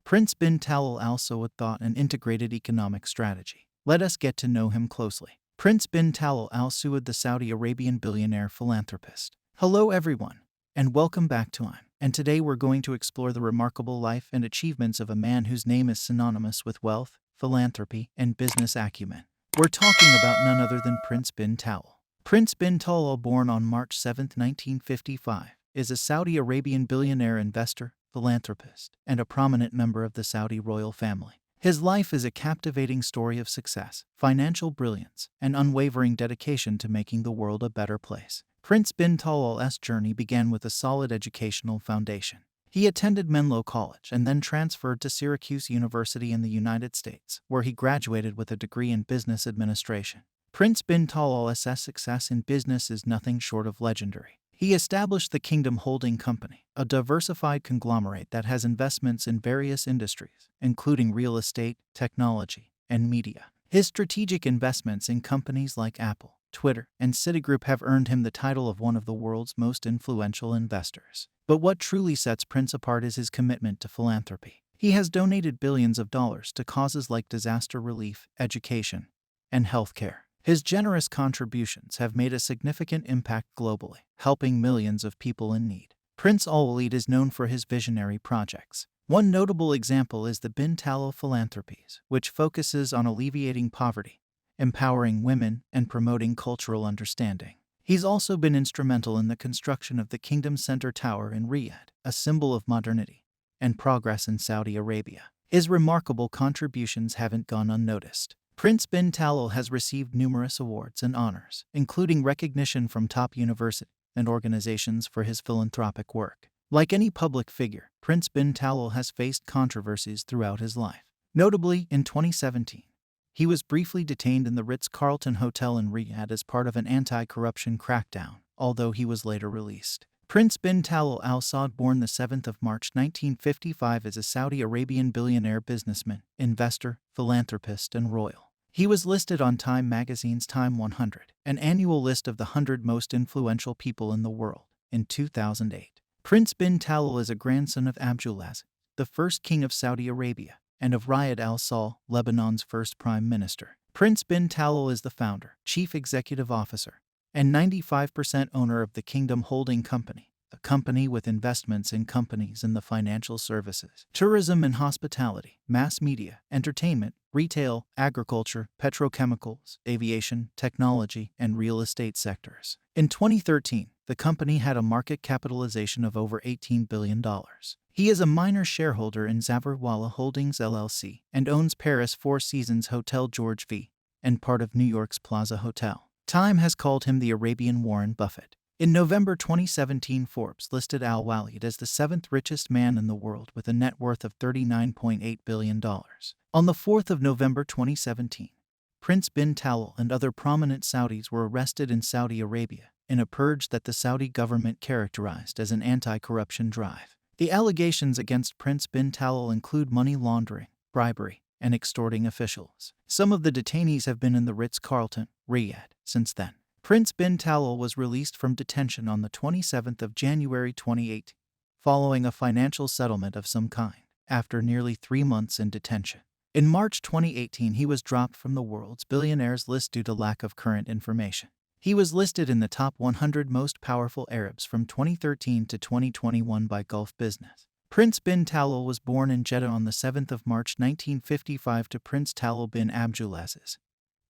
Prince bin Talal Al Saud thought an integrated economic strategy. Let us get to know him closely. Prince bin Talal Al Saud, the Saudi Arabian billionaire philanthropist. Hello everyone, and welcome back to I'm. And today we're going to explore the remarkable life and achievements of a man whose name is synonymous with wealth, philanthropy, and business acumen. We're talking about none other than Prince bin Talal. Prince bin Talal, born on March 7, 1955, is a Saudi Arabian billionaire investor, philanthropist, and a prominent member of the Saudi royal family. His life is a captivating story of success, financial brilliance, and unwavering dedication to making the world a better place. Prince bin Talal's journey began with a solid educational foundation. He attended Menlo College and then transferred to Syracuse University in the United States, where he graduated with a degree in business administration. Prince bin Talal's success in business is nothing short of legendary. He established the Kingdom Holding Company, a diversified conglomerate that has investments in various industries, including real estate, technology, and media. His strategic investments in companies like Apple, Twitter, and Citigroup have earned him the title of one of the world's most influential investors. But what truly sets Prince apart is his commitment to philanthropy. He has donated billions of dollars to causes like disaster relief, education, and healthcare. His generous contributions have made a significant impact globally, helping millions of people in need. Prince Alwaleed is known for his visionary projects. One notable example is the Bin Talal Philanthropies, which focuses on alleviating poverty, empowering women, and promoting cultural understanding. He's also been instrumental in the construction of the Kingdom Center Tower in Riyadh, a symbol of modernity and progress in Saudi Arabia. His remarkable contributions haven't gone unnoticed. Prince bin Talal has received numerous awards and honors, including recognition from top universities and organizations for his philanthropic work. Like any public figure, Prince bin Talal has faced controversies throughout his life. Notably, in 2017, he was briefly detained in the Ritz-Carlton Hotel in Riyadh as part of an anti-corruption crackdown, although he was later released. Prince bin Talal Al Saud, born the 7th of March 1955, is a Saudi Arabian billionaire businessman, investor, philanthropist, and royal. He was listed on Time magazine's Time 100, an annual list of the 100 most influential people in the world, in 2008. Prince bin Talal is a grandson of Abdulaziz, the first king of Saudi Arabia, and of Riyad Al Saud, Lebanon's first prime minister. Prince bin Talal is the founder, chief executive officer, and 95% owner of the Kingdom Holding Company, a company with investments in companies in the financial services, tourism and hospitality, mass media, entertainment, retail, agriculture, petrochemicals, aviation, technology, and real estate sectors. In 2013, the company had a market capitalization of over $18 billion. He is a minor shareholder in Zavarwala Holdings LLC and owns Paris Four Seasons Hotel George V and part of New York's Plaza Hotel. Time has called him the Arabian Warren Buffett. In November 2017, Forbes listed Alwaleed as the 7th richest man in the world with a net worth of $39.8 billion. On the 4th of November 2017, Prince bin Talal and other prominent Saudis were arrested in Saudi Arabia in a purge that the Saudi government characterized as an anti-corruption drive. The allegations against Prince bin Talal include money laundering, bribery, and extorting officials. Some of the detainees have been in the Ritz-Carlton, Riyadh, since then. Prince bin Talal was released from detention on the 27th of January 2018, following a financial settlement of some kind, after nearly 3 months in detention. In March 2018, he was dropped from the world's billionaires list due to lack of current information. He was listed in the top 100 most powerful Arabs from 2013 to 2021 by Gulf Business. Prince bin Talal was born in Jeddah on the 7th of March 1955 to Prince Talal bin Abdulaziz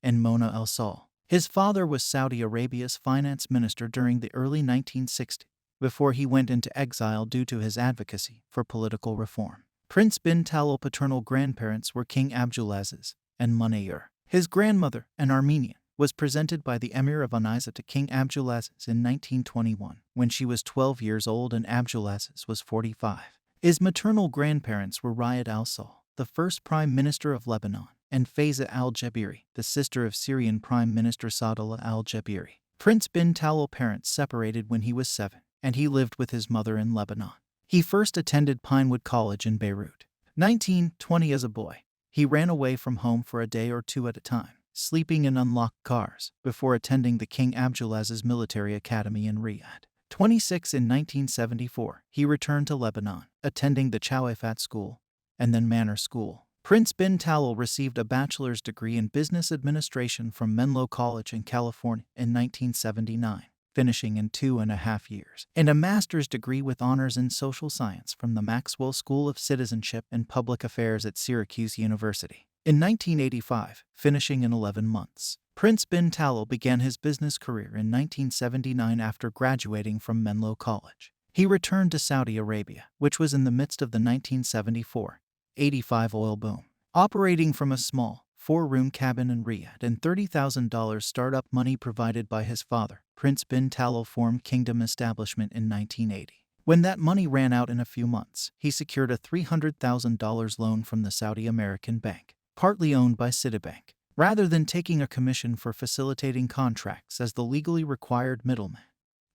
and Mona Al Saud. His father was Saudi Arabia's finance minister during the early 1960s, before he went into exile due to his advocacy for political reform. Prince bin Talal paternal grandparents were King Abdulaziz and Munayir. His grandmother, an Armenian, was presented by the Emir of Anisa to King Abdulaziz in 1921, when she was 12 years old and Abdulaziz was 45. His maternal grandparents were Riyad Al Saud, the first Prime Minister of Lebanon, and Faiza al-Jabiri, the sister of Syrian Prime Minister Saadullah al-Jabiri. Prince bin Talal parents separated when he was 7, and he lived with his mother in Lebanon. He first attended Pinewood College in Beirut. 1920 as a boy, he ran away from home for a day or two at a time, sleeping in unlocked cars, before attending the King Abdulaziz Military Academy in Riyadh. 26 in 1974, he returned to Lebanon, attending the Chouafat School, and then Manor School. Prince bin Talal received a bachelor's degree in business administration from Menlo College in California in 1979, finishing in 2.5 years, and a master's degree with honors in social science from the Maxwell School of Citizenship and Public Affairs at Syracuse University. In 1985, finishing in 11 months. Prince bin Talal began his business career in 1979 after graduating from Menlo College. He returned to Saudi Arabia, which was in the midst of the 1974-85 oil boom. Operating from a small, 4-room cabin in Riyadh and $30,000 startup money provided by his father, Prince bin Talal formed Kingdom Establishment in 1980. When that money ran out in a few months, he secured a $300,000 loan from the Saudi American Bank, partly owned by Citibank, rather than taking a commission for facilitating contracts as the legally required middleman.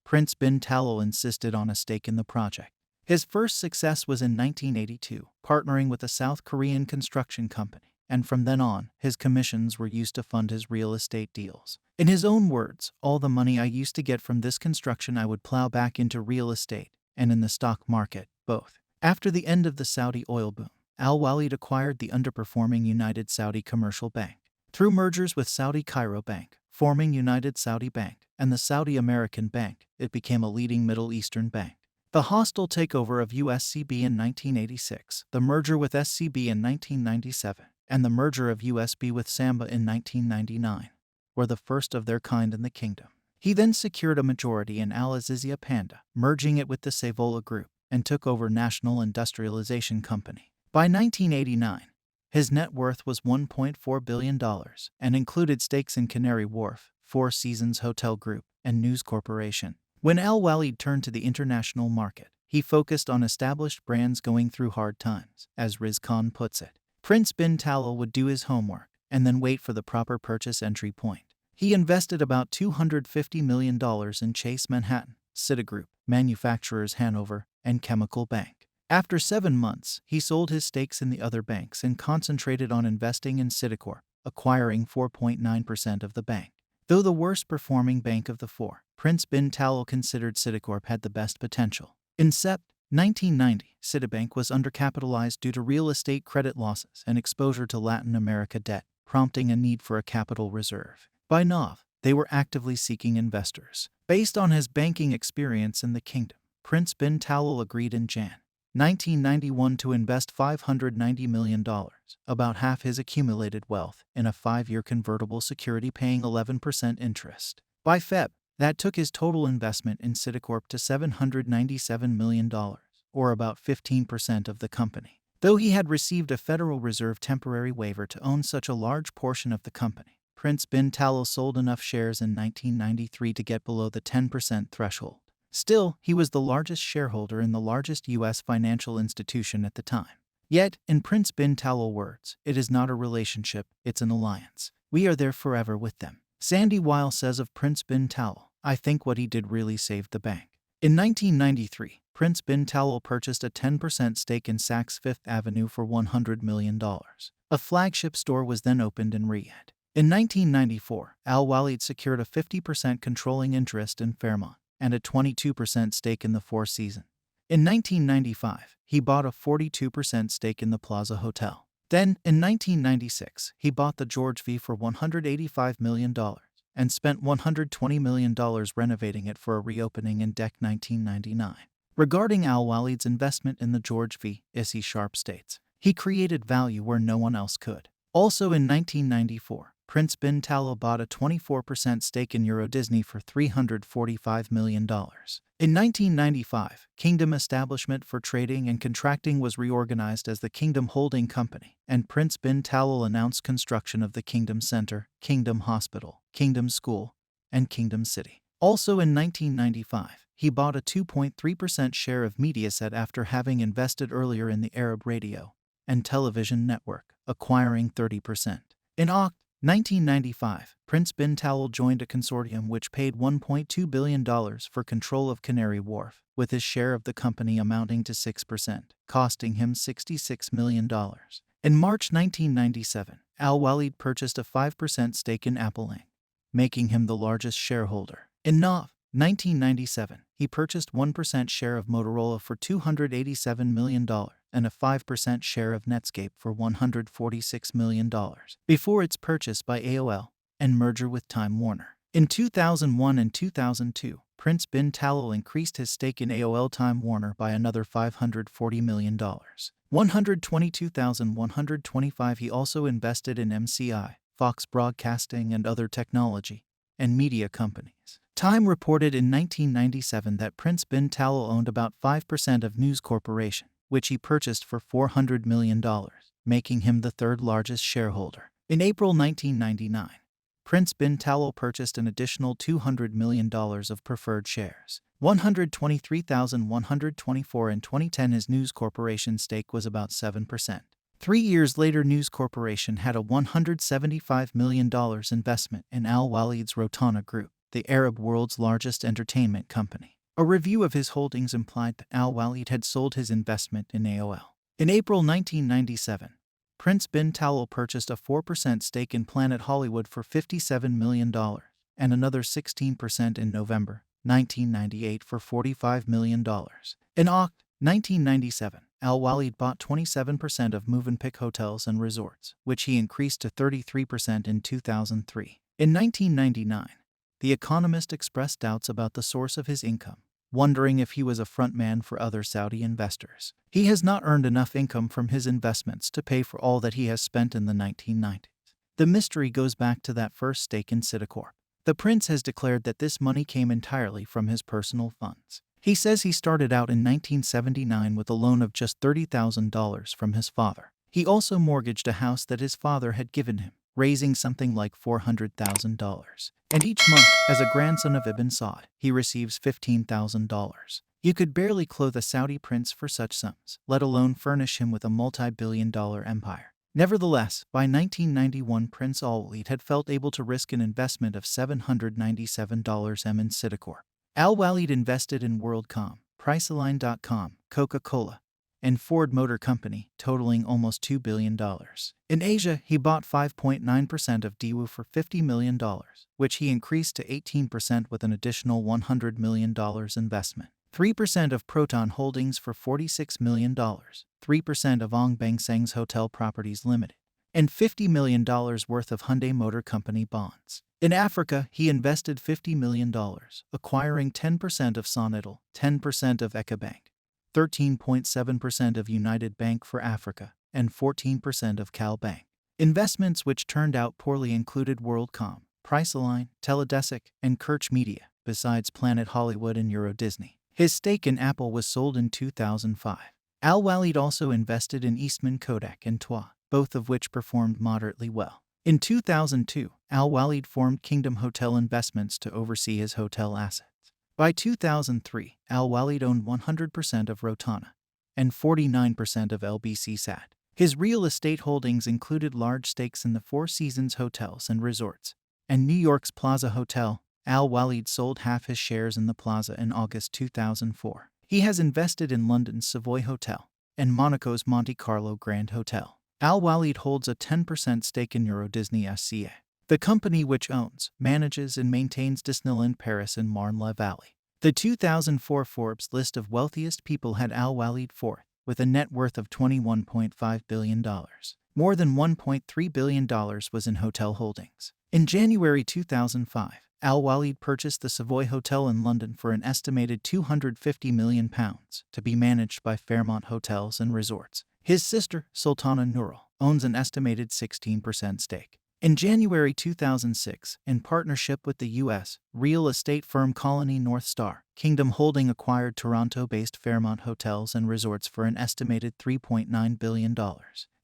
Prince bin Talal insisted on a stake in the project. His first success was in 1982, partnering with a South Korean construction company, and from then on, his commissions were used to fund his real estate deals. In his own words, all the money I used to get from this construction I would plow back into real estate and in the stock market, both. After the end of the Saudi oil boom, Alwaleed acquired the underperforming United Saudi Commercial Bank through mergers with Saudi Cairo Bank, forming United Saudi Bank, and the Saudi American Bank. It became a leading Middle Eastern bank. The hostile takeover of USCB in 1986, the merger with SCB in 1997, and the merger of USB with Samba in 1999 were the first of their kind in the kingdom. He then secured a majority in Al Azizia Panda, merging it with the Savola Group, and took over National Industrialization Company. By 1989, his net worth was $1.4 billion and included stakes in Canary Wharf, Four Seasons Hotel Group, and News Corporation. When Alwaleed turned to the international market, he focused on established brands going through hard times, as Riz Khan puts it. Prince bin Talal would do his homework and then wait for the proper purchase entry point. He invested about $250 million in Chase Manhattan, Citigroup, Manufacturers Hanover, and Chemical Bank. After 7 months, he sold his stakes in the other banks and concentrated on investing in Citicorp, acquiring 4.9% of the bank. Though the worst performing bank of the four, Prince bin Talal considered Citicorp had the best potential. In Sept. 1990, Citibank was undercapitalized due to real estate credit losses and exposure to Latin America debt, prompting a need for a capital reserve. By Nov, they were actively seeking investors. Based on his banking experience in the kingdom, Prince bin Talal agreed in Jan. 1991 to invest $590 million, about half his accumulated wealth, in a 5-year convertible security paying 11% interest. By Feb, that took his total investment in Citicorp to $797 million, or about 15% of the company. Though he had received a Federal Reserve temporary waiver to own such a large portion of the company, Prince bin Talal sold enough shares in 1993 to get below the 10% threshold. Still, he was the largest shareholder in the largest U.S. financial institution at the time. Yet, in Prince bin Talal words, it is not a relationship, it's an alliance. We are there forever with them. Sandy Weil says of Prince bin Talal, I think what he did really saved the bank. In 1993, Prince bin Talal purchased a 10% stake in Saks Fifth Avenue for $100 million. A flagship store was then opened in Riyadh. In 1994, Alwaleed secured a 50% controlling interest in Fairmont and a 22% stake in the Four Seasons. In 1995, he bought a 42% stake in the Plaza Hotel. Then, in 1996, he bought the George V for $185 million and spent $120 million renovating it for a reopening in DEC 1999. Regarding Alwaleed's investment in the George V, S.E. Sharp states, he created value where no one else could. Also in 1994, Prince bin Talal bought a 24% stake in Euro Disney for $345 million. In 1995, Kingdom Establishment for Trading and Contracting was reorganized as the Kingdom Holding Company, and Prince bin Talal announced construction of the Kingdom Center, Kingdom Hospital, Kingdom School, and Kingdom City. Also in 1995, he bought a 2.3% share of Mediaset after having invested earlier in the Arab radio and television network, acquiring 30%. In Oct. 1995, Prince bin Talal joined a consortium which paid $1.2 billion for control of Canary Wharf, with his share of the company amounting to 6%, costing him $66 million. In March 1997, Alwaleed purchased a 5% stake in Apple Inc., making him the largest shareholder. In Nov. 1997, he purchased 1% share of Motorola for $287 million and a 5% share of Netscape for $146 million before its purchase by AOL and merger with Time Warner. In 2001 and 2002, Prince bin Talal increased his stake in AOL Time Warner by another $540 million. 122,125. He also invested in MCI, Fox Broadcasting, and other technology and media companies. Time reported in 1997 that Prince bin Talal owned about 5% of News Corporation, which he purchased for $400 million, making him the third largest shareholder. In April 1999, Prince bin Talal purchased an additional $200 million of preferred shares. 123,124. In 2010, his News Corporation stake was about 7%. 3 years later, News Corporation had a $175 million investment in Alwaleed's Rotana Group, the Arab world's largest entertainment company. A review of his holdings implied that Alwaleed had sold his investment in AOL. In April 1997, Prince bin Talal purchased a 4% stake in Planet Hollywood for $57 million and another 16% in November 1998 for $45 million. In Oct. 1997, Alwaleed bought 27% of Movenpick Hotels and Resorts, which he increased to 33% in 2003. In 1999, The Economist expressed doubts about the source of his income, wondering if he was a frontman for other Saudi investors. He has not earned enough income from his investments to pay for all that he has spent in the 1990s. The mystery goes back to that first stake in Citicorp. The prince has declared that this money came entirely from his personal funds. He says he started out in 1979 with a loan of just $30,000 from his father. He also mortgaged a house that his father had given him, raising something like $400,000. And each month, as a grandson of Ibn Saud, he receives $15,000. You could barely clothe a Saudi prince for such sums, let alone furnish him with a multi-billion-dollar empire. Nevertheless, by 1991, Prince Alwaleed had felt able to risk an investment of $797 in Citicorp. Alwaleed invested in WorldCom, Priceline.com, Coca-Cola, and Ford Motor Company, totaling almost $2 billion. In Asia, he bought 5.9% of Daewoo for $50 million, which he increased to 18% with an additional $100 million investment. 3% of Proton Holdings for $46 million, 3% of Ong Beng Seng's Hotel Properties Limited, and $50 million worth of Hyundai Motor Company bonds. In Africa, he invested $50 million, acquiring 10% of Sonitel, 10% of Ecobank, 13.7% of United Bank for Africa, and 14% of Cal Bank. Investments which turned out poorly included WorldCom, Priceline, Teledesic, and Kirch Media, besides Planet Hollywood and Euro Disney. His stake in Apple was sold in 2005. Alwaleed also invested in Eastman Kodak and Twa, both of which performed moderately well. In 2002, Alwaleed formed Kingdom Hotel Investments to oversee his hotel assets. By 2003, Alwaleed owned 100% of Rotana and 49% of LBC Sat. His real estate holdings included large stakes in the Four Seasons Hotels and Resorts and New York's Plaza Hotel. Alwaleed sold half his shares in the Plaza in August 2004. He has invested in London's Savoy Hotel and Monaco's Monte Carlo Grand Hotel. Alwaleed holds a 10% stake in Euro Disney SCA, the company which owns, manages, and maintains Disneyland Paris and Marne-la-Vallée. The 2004 Forbes list of wealthiest people had Alwaleed fourth, with a net worth of $21.5 billion. More than $1.3 billion was in hotel holdings. In January 2005, Alwaleed purchased the Savoy Hotel in London for an estimated £250 million to be managed by Fairmont Hotels and Resorts. His sister, Sultana Nurul, owns an estimated 16% stake. In January 2006, in partnership with the U.S. real estate firm Colony North Star, Kingdom Holding acquired Toronto-based Fairmont Hotels and Resorts for an estimated $3.9 billion.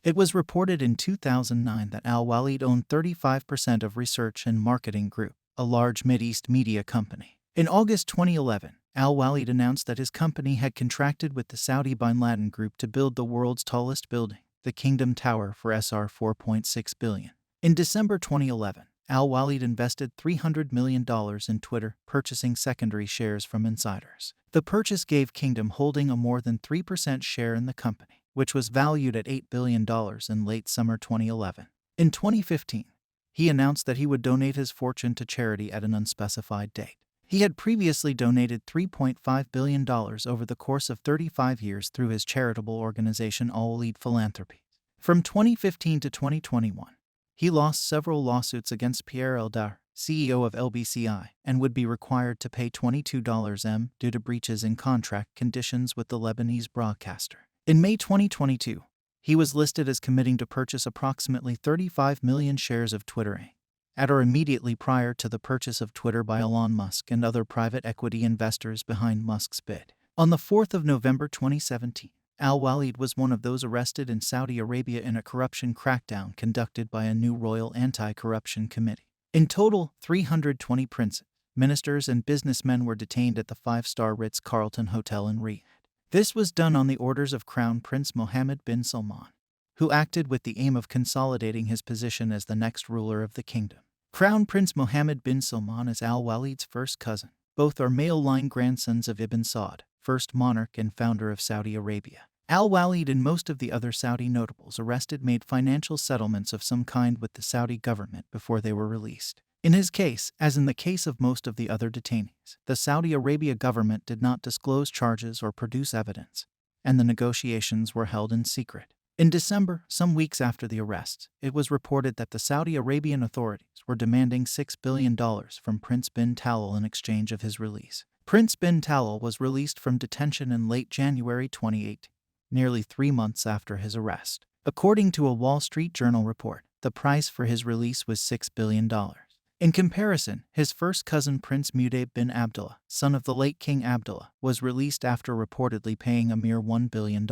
It was reported in 2009 that Alwaleed owned 35% of Research and Marketing Group, a large Mideast media company. In August 2011, Alwaleed announced that his company had contracted with the Saudi Bin Laden Group to build the world's tallest building, the Kingdom Tower, for SR $4.6 billion. In December 2011, Alwaleed invested $300 million in Twitter, purchasing secondary shares from insiders. The purchase gave Kingdom Holding a more than 3% share in the company, which was valued at $8 billion in late summer 2011. In 2015, he announced that he would donate his fortune to charity at an unspecified date. He had previously donated $3.5 billion over the course of 35 years through his charitable organization Alwaleed Philanthropy. From 2015 to 2021, he lost several lawsuits against Pierre Eldar, CEO of LBCI, and would be required to pay $22 due to breaches in contract conditions with the Lebanese broadcaster. In May 2022, he was listed as committing to purchase approximately 35 million shares of Twitter Inc. at or immediately prior to the purchase of Twitter by Elon Musk and other private equity investors behind Musk's bid. On the 4th of November 2017, Alwaleed was one of those arrested in Saudi Arabia in a corruption crackdown conducted by a new Royal Anti-Corruption Committee. In total, 320 princes, ministers, and businessmen were detained at the five-star Ritz-Carlton Hotel in Riyadh. This was done on the orders of Crown Prince Mohammed bin Salman, who acted with the aim of consolidating his position as the next ruler of the kingdom. Crown Prince Mohammed bin Salman is Al-Waleed's first cousin. Both are male-line grandsons of Ibn Saud, first monarch and founder of Saudi Arabia. Al-Waleed and most of the other Saudi notables arrested made financial settlements of some kind with the Saudi government before they were released. In his case, as in the case of most of the other detainees, the Saudi Arabia government did not disclose charges or produce evidence, and the negotiations were held in secret. In December, some weeks after the arrests, it was reported that the Saudi Arabian authorities were demanding $6 billion from Prince bin Talal in exchange of his release. Prince bin Talal was released from detention in late January 2018, nearly 3 months after his arrest. According to a Wall Street Journal report, the price for his release was $6 billion. In comparison, his first cousin Prince Mudayb bin Abdullah, son of the late King Abdullah, was released after reportedly paying a mere $1 billion.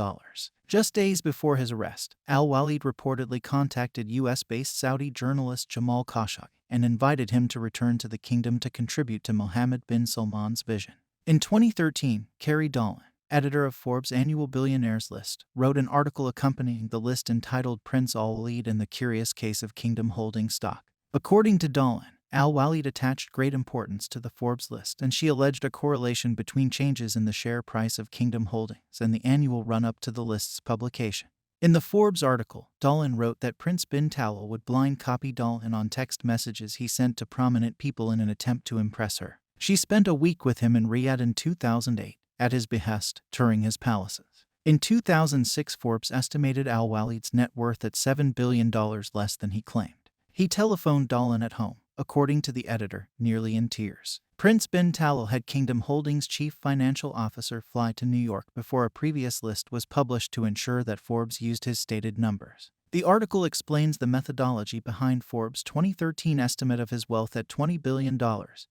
Just days before his arrest, Al-Waleed reportedly contacted US-based Saudi journalist Jamal Khashoggi and invited him to return to the kingdom to contribute to Mohammed bin Salman's vision. In 2013, Carrie Dolan, editor of Forbes' annual billionaires list, wrote an article accompanying the list entitled Prince Al-Waleed and the Curious Case of Kingdom Holding Stock. According to Dolan, Al-Waleed attached great importance to the Forbes list, and she alleged a correlation between changes in the share price of Kingdom Holdings and the annual run-up to the list's publication. In the Forbes article, Dolan wrote that Prince bin Talal would blind copy Dolan on text messages he sent to prominent people in an attempt to impress her. She spent a week with him in Riyadh in 2008, at his behest, touring his palaces. In 2006, Forbes estimated Al-Waleed's net worth at $7 billion less than he claimed. He telephoned Dolan at home, according to the editor, nearly in tears. Prince bin Talal had Kingdom Holdings' chief financial officer fly to New York before a previous list was published to ensure that Forbes used his stated numbers. The article explains the methodology behind Forbes' 2013 estimate of his wealth at $20 billion,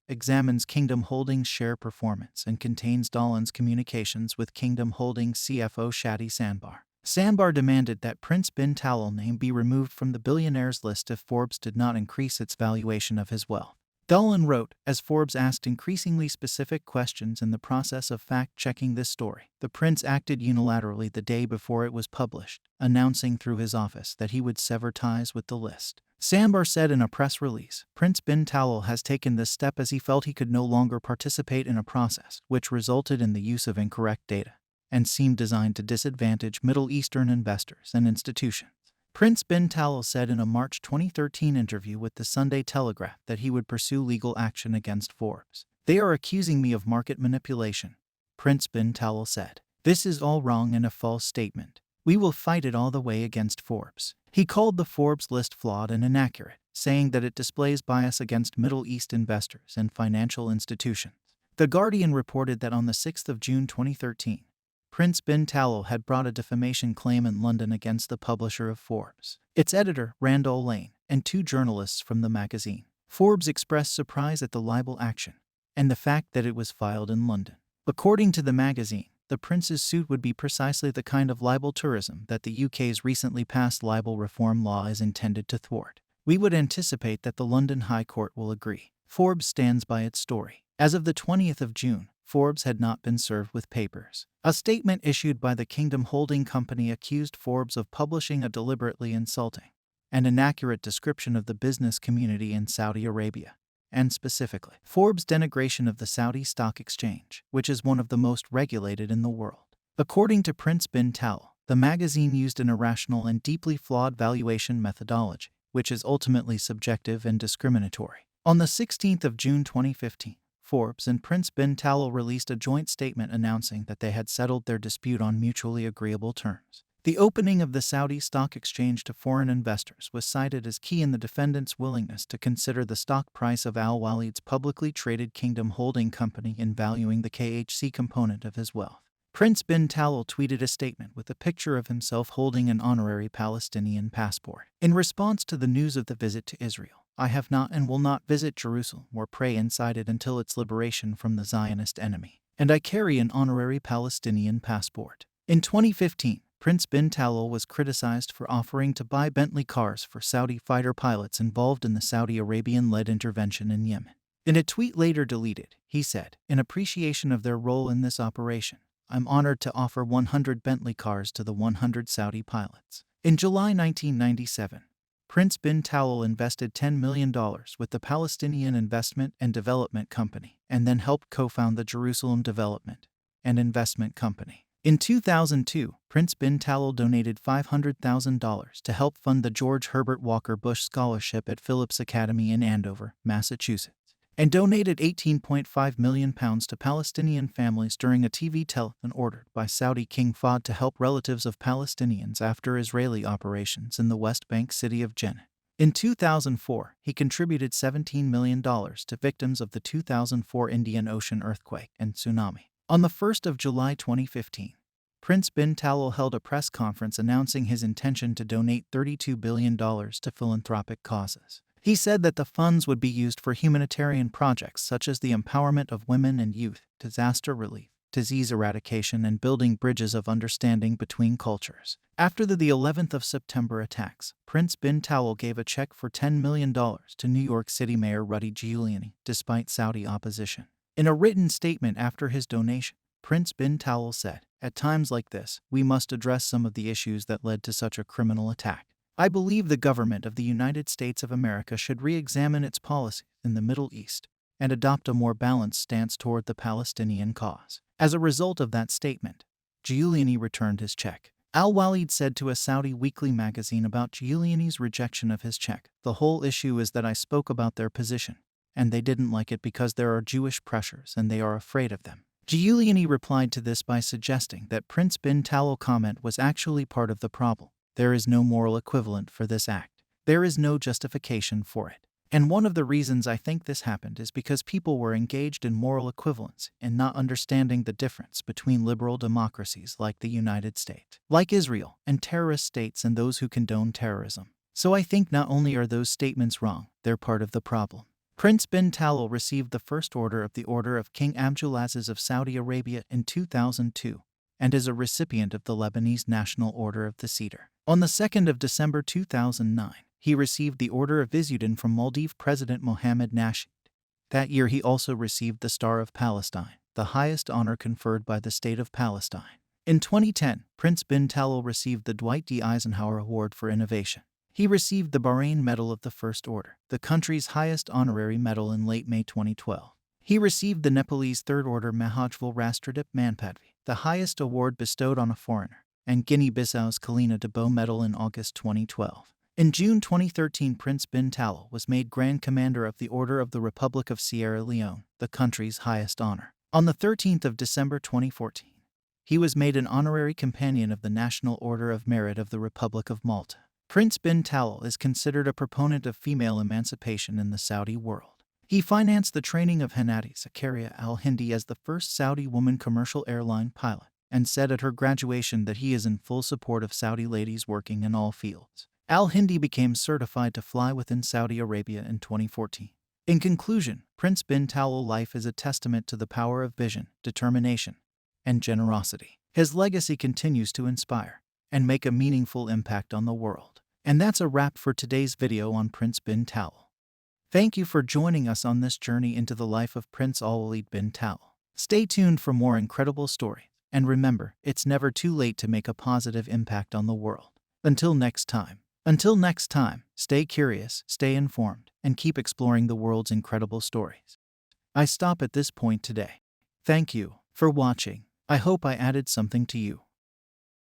examines Kingdom Holdings' share performance, and contains Dolan's communications with Kingdom Holdings CFO Shadi Sandbar. Sandbar demanded that Prince bin Talal name be removed from the billionaires list if Forbes did not increase its valuation of his wealth. Dolan wrote, as Forbes asked increasingly specific questions in the process of fact-checking this story, the prince acted unilaterally the day before it was published, announcing through his office that he would sever ties with the list. Sandbar said in a press release, Prince bin Talal has taken this step as he felt he could no longer participate in a process which resulted in the use of incorrect data and seemed designed to disadvantage Middle Eastern investors and institutions. Prince bin Talal said in a March 2013 interview with the Sunday Telegraph that he would pursue legal action against Forbes. "They are accusing me of market manipulation," Prince bin Talal said. "This is all wrong and a false statement. We will fight it all the way against Forbes." He called the Forbes list flawed and inaccurate, saying that it displays bias against Middle East investors and financial institutions. The Guardian reported that on the 6th of June 2013, Prince bin Talal had brought a defamation claim in London against the publisher of Forbes, its editor, Randall Lane, and 2 journalists from the magazine. Forbes expressed surprise at the libel action and the fact that it was filed in London. According to the magazine, the prince's suit would be precisely the kind of libel tourism that the UK's recently passed libel reform law is intended to thwart. "We would anticipate that the London High Court will agree." Forbes stands by its story. As of the 20th of June, Forbes had not been served with papers. A statement issued by the Kingdom Holding Company accused Forbes of publishing a deliberately insulting and inaccurate description of the business community in Saudi Arabia, and specifically, Forbes' denigration of the Saudi Stock Exchange, which is one of the most regulated in the world. According to Prince bin Talal, the magazine used an irrational and deeply flawed valuation methodology, which is ultimately subjective and discriminatory. On the 16th of June 2015, Forbes and Prince bin Talal released a joint statement announcing that they had settled their dispute on mutually agreeable terms. The opening of the Saudi stock exchange to foreign investors was cited as key in the defendants' willingness to consider the stock price of Alwaleed's publicly traded Kingdom holding company in valuing the KHC component of his wealth. Prince bin Talal tweeted a statement with a picture of himself holding an honorary Palestinian passport. In response to the news of the visit to Israel, I have not and will not visit Jerusalem or pray inside it until its liberation from the Zionist enemy. And I carry an honorary Palestinian passport. In 2015, Prince bin Talal was criticized for offering to buy Bentley cars for Saudi fighter pilots involved in the Saudi Arabian-led intervention in Yemen. In a tweet later deleted, he said, "In appreciation of their role in this operation, I'm honored to offer 100 Bentley cars to the 100 Saudi pilots." In July 1997, Prince bin Talal invested $10 million with the Palestinian Investment and Development Company and then helped co-found the Jerusalem Development and Investment Company. In 2002, Prince bin Talal donated $500,000 to help fund the George Herbert Walker Bush Scholarship at Phillips Academy in Andover, Massachusetts, and donated £18.5 million to Palestinian families during a TV telethon ordered by Saudi King Fahd to help relatives of Palestinians after Israeli operations in the West Bank city of Jenin. In 2004, he contributed $17 million to victims of the 2004 Indian Ocean earthquake and tsunami. On the 1st of July 2015, Prince bin Talal held a press conference announcing his intention to donate $32 billion to philanthropic causes. He said that the funds would be used for humanitarian projects such as the empowerment of women and youth, disaster relief, disease eradication, and building bridges of understanding between cultures. After the 11th of September attacks, Prince bin Talal gave a check for $10 million to New York City Mayor Rudy Giuliani, despite Saudi opposition. In a written statement after his donation, Prince bin Talal said, "At times like this, we must address some of the issues that led to such a criminal attack. I believe the government of the United States of America should re-examine its policy in the Middle East and adopt a more balanced stance toward the Palestinian cause." As a result of that statement, Giuliani returned his check. Alwaleed said to a Saudi weekly magazine about Giuliani's rejection of his check, "The whole issue is that I spoke about their position, and they didn't like it because there are Jewish pressures and they are afraid of them." Giuliani replied to this by suggesting that Prince bin Talal comment was actually part of the problem. There is no moral equivalent for this act. There is no justification for it. And one of the reasons I think this happened is because people were engaged in moral equivalence and not understanding the difference between liberal democracies like the United States, like Israel, and terrorist states and those who condone terrorism. So I think not only are those statements wrong, they're part of the problem. Prince bin Talal received the first order of the Order of King Abdulaziz of Saudi Arabia in 2002 and is a recipient of the Lebanese National Order of the Cedar. On the 2nd of December 2009, he received the Order of Izzuddin from Maldives President Mohammed Nasheed. That year he also received the Star of Palestine, the highest honor conferred by the State of Palestine. In 2010, Prince bin Talal received the Dwight D. Eisenhower Award for Innovation. He received the Bahrain Medal of the First Order, the country's highest honorary medal, in late May 2012. He received the Nepalese Third Order Mahajval Rastradip Manpadvi, the highest award bestowed on a foreigner, and Guinea-Bissau's Kalina de Bow Medal in August 2012. In June 2013, Prince bin Talal was made Grand Commander of the Order of the Republic of Sierra Leone, the country's highest honor. On the 13th of December 2014, he was made an honorary companion of the National Order of Merit of the Republic of Malta. Prince bin Talal is considered a proponent of female emancipation in the Saudi world. He financed the training of Hannati Zakaria al-Hindi as the first Saudi woman commercial airline pilot, and said at her graduation that he is in full support of Saudi ladies working in all fields. Al-Hindi became certified to fly within Saudi Arabia in 2014. In conclusion, Prince bin Talal life is a testament to the power of vision, determination, and generosity. His legacy continues to inspire and make a meaningful impact on the world. And that's a wrap for today's video on Prince bin Talal. Thank you for joining us on this journey into the life of Prince Alwaleed bin Talal. Stay tuned for more incredible stories, and remember, it's never too late to make a positive impact on the world. Until next time, stay curious, stay informed, and keep exploring the world's incredible stories. I stop at this point today. Thank you for watching. I hope I added something to you.